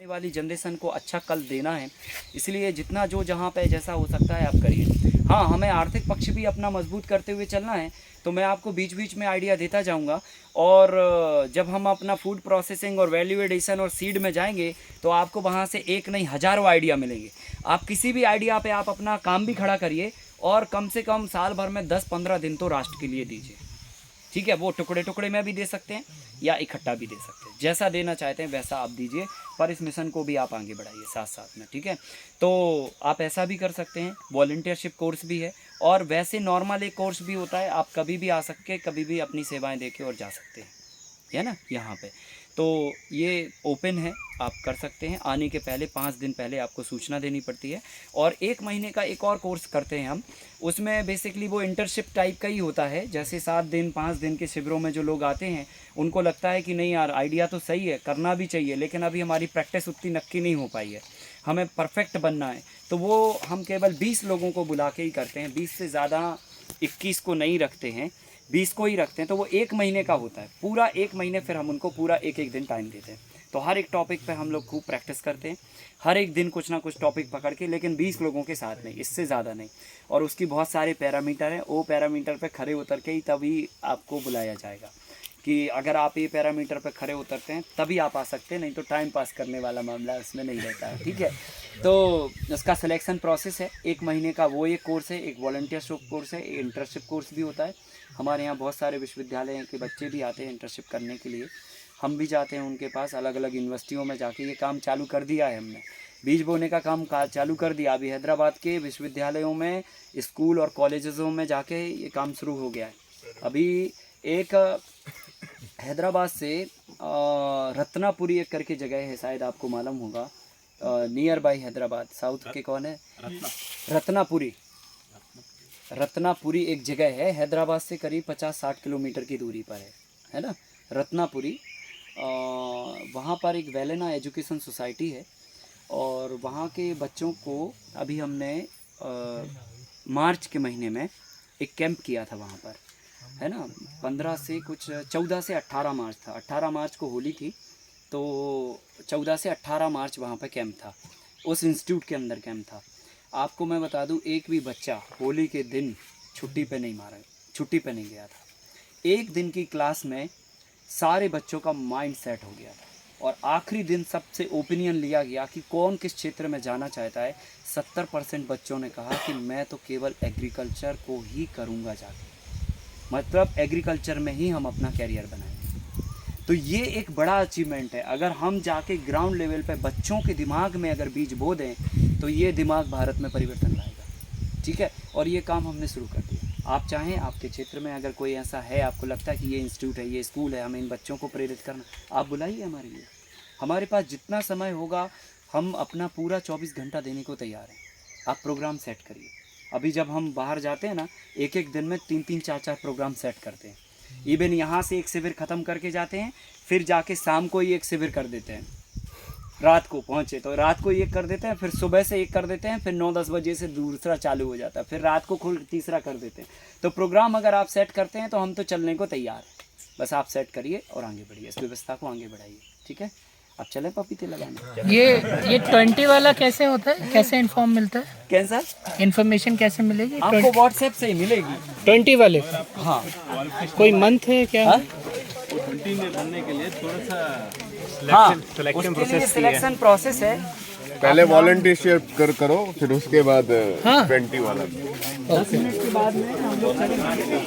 आने वाली जनरेशन को अच्छा कल देना है, इसलिए जितना जो जहाँ पे जैसा हो सकता है आप करिए। हाँ, हमें आर्थिक पक्ष भी अपना मजबूत करते हुए चलना है, तो मैं आपको बीच बीच में आइडिया देता जाऊंगा। और जब हम अपना फूड प्रोसेसिंग और वैल्यू एडिशन और सीड में जाएंगे तो आपको वहाँ से एक नहीं हज़ारों आइडिया मिलेंगे। आप किसी भी आइडिया पे आप अपना काम भी खड़ा करिए और कम से कम साल भर में 10-15 दिन तो राष्ट्र के लिए दीजिए। ठीक है, वो टुकड़े टुकड़े में भी दे सकते हैं या इकट्ठा भी दे सकते हैं, जैसा देना चाहते हैं वैसा आप दीजिए, पर इस मिशन को भी आप आगे बढ़ाइए साथ साथ में। ठीक है, तो आप ऐसा भी कर सकते हैं। वॉलंटियरशिप कोर्स भी है और वैसे नॉर्मल एक कोर्स भी होता है, आप कभी भी आ सकते, कभी भी अपनी सेवाएं देके और जा सकते हैं, है ना। यहाँ पे तो ये ओपन है, आप कर सकते हैं। आने के पहले 5 दिन पहले आपको सूचना देनी पड़ती है। और 1 महीने का एक और कोर्स करते हैं हम, उसमें बेसिकली वो इंटर्नशिप टाइप का ही होता है। जैसे 7 दिन 5 दिन के शिविरों में जो लोग आते हैं उनको लगता है कि नहीं यार आइडिया तो सही है, करना भी चाहिए, लेकिन अभी हमारी प्रैक्टिस उतनी नक्की नहीं हो पाई है, हमें परफेक्ट बनना है, तो वो हम केवल 20 लोगों को बुला के ही करते हैं। 20 से ज़्यादा 21 को नहीं रखते हैं, 20 को ही रखते हैं। तो वो 1 महीने का होता है, पूरा 1 महीने फिर हम उनको पूरा एक एक दिन टाइम देते हैं। तो हर एक टॉपिक पे हम लोग खूब प्रैक्टिस करते हैं, हर एक दिन कुछ ना कुछ टॉपिक पकड़ के, लेकिन 20 लोगों के साथ नहीं, इससे ज़्यादा नहीं। और उसकी बहुत सारे पैरामीटर हैं, वो पैरामीटर पे खड़े उतर के ही तभी आपको बुलाया जाएगा कि अगर आप ये पैरामीटर पे खड़े उतरते हैं तभी आप आ सकते हैं, नहीं तो टाइम पास करने वाला मामला उसमें नहीं रहता है। ठीक है, तो उसका सिलेक्शन प्रोसेस है 1 महीने का, वो एक कोर्स है, एक वॉलंटियरशिप कोर्स है, एक इंटर्नशिप कोर्स भी होता है। हमारे यहाँ बहुत सारे विश्वविद्यालय के बच्चे भी आते हैं इंटर्नशिप करने के लिए, हम भी जाते हैं उनके पास, अलग अलग यूनिवर्सिटियों में जाके ये काम चालू कर दिया है हमने, बीज बोने का काम चालू कर दिया। अभी हैदराबाद के विश्वविद्यालयों में, स्कूल और कॉलेजों में जाके ये काम शुरू हो गया है। अभी एक हैदराबाद से रत्नापुरी एक करके जगह है, शायद आपको मालूम होगा, नियर बाई हैदराबाद, साउथ के कौन है, रत्नापुरी एक जगह है, हैदराबाद से करीब 50-60 किलोमीटर की दूरी पर है ना, रत्नापुरी। वहाँ पर एक वेलेना एजुकेशन सोसाइटी है और वहाँ के बच्चों को अभी हमने मार्च के महीने में एक कैंप किया था वहाँ पर, है ना। 14 से 18 मार्च था, 18 मार्च को होली थी, तो 14 से 18 मार्च वहाँ पर कैंप था, उस इंस्टीट्यूट के अंदर कैंप था। आपको मैं बता दूं, एक भी बच्चा होली के दिन छुट्टी पे नहीं गया था। एक दिन की क्लास में सारे बच्चों का माइंड सेट हो गया था और आखिरी दिन सबसे ओपिनियन लिया गया कि कौन किस क्षेत्र में जाना चाहता है। 70% बच्चों ने कहा कि मैं तो केवल एग्रीकल्चर को ही करूँगा जाके, मतलब एग्रीकल्चर में ही हम अपना कैरियर बनाएंगे। तो ये एक बड़ा अचीवमेंट है। अगर हम जाके ग्राउंड लेवल पे बच्चों के दिमाग में अगर बीज बो दें तो ये दिमाग भारत में परिवर्तन लाएगा। ठीक है, और ये काम हमने शुरू कर दिया। आप चाहें, आपके क्षेत्र में अगर कोई ऐसा है, आपको लगता है कि ये इंस्टीट्यूट है, ये स्कूल है, हमें इन बच्चों को प्रेरित करना, आप बुलाइए हमारे लिए। हमारे पास जितना समय होगा हम अपना पूरा 24 घंटा देने को तैयार हैं। आप प्रोग्राम सेट करिए। अभी जब हम बाहर जाते हैं ना, एक एक दिन में 3-3, 4-4 प्रोग्राम सेट करते हैं। इवन यहाँ से एक शिविर ख़त्म करके जाते हैं, फिर जाके शाम को ही एक शिविर कर देते हैं, रात को पहुँचे तो रात को एक कर देते हैं, फिर सुबह से एक कर देते हैं, फिर 9-10 बजे से दूसरा चालू हो जाता है, फिर रात को तीसरा कर देते हैं। तो प्रोग्राम अगर आप सेट करते हैं तो हम तो चलने को तैयार हैं, बस आप सेट करिए और आगे बढ़िए, इस व्यवस्था को आगे बढ़ाइए। ठीक है, अब चलें पपीते लगाने। ये 20 वाला कैसे होता है, कैसे इन्फॉर्म मिलता है, कैसा इन्फॉर्मेशन कैसे मिलेगी? आपको व्हाट्सएप से ही मिलेगी 20 वाले, हाँ। कोई मंथ है क्या? 20 में भरने के लिए थोड़ा सा हाँ, सिलेक्शन प्रोसेस है। पहले वॉलंटियरशिप करो, फिर उसके बाद 20 वाला। के बाद में हम लोग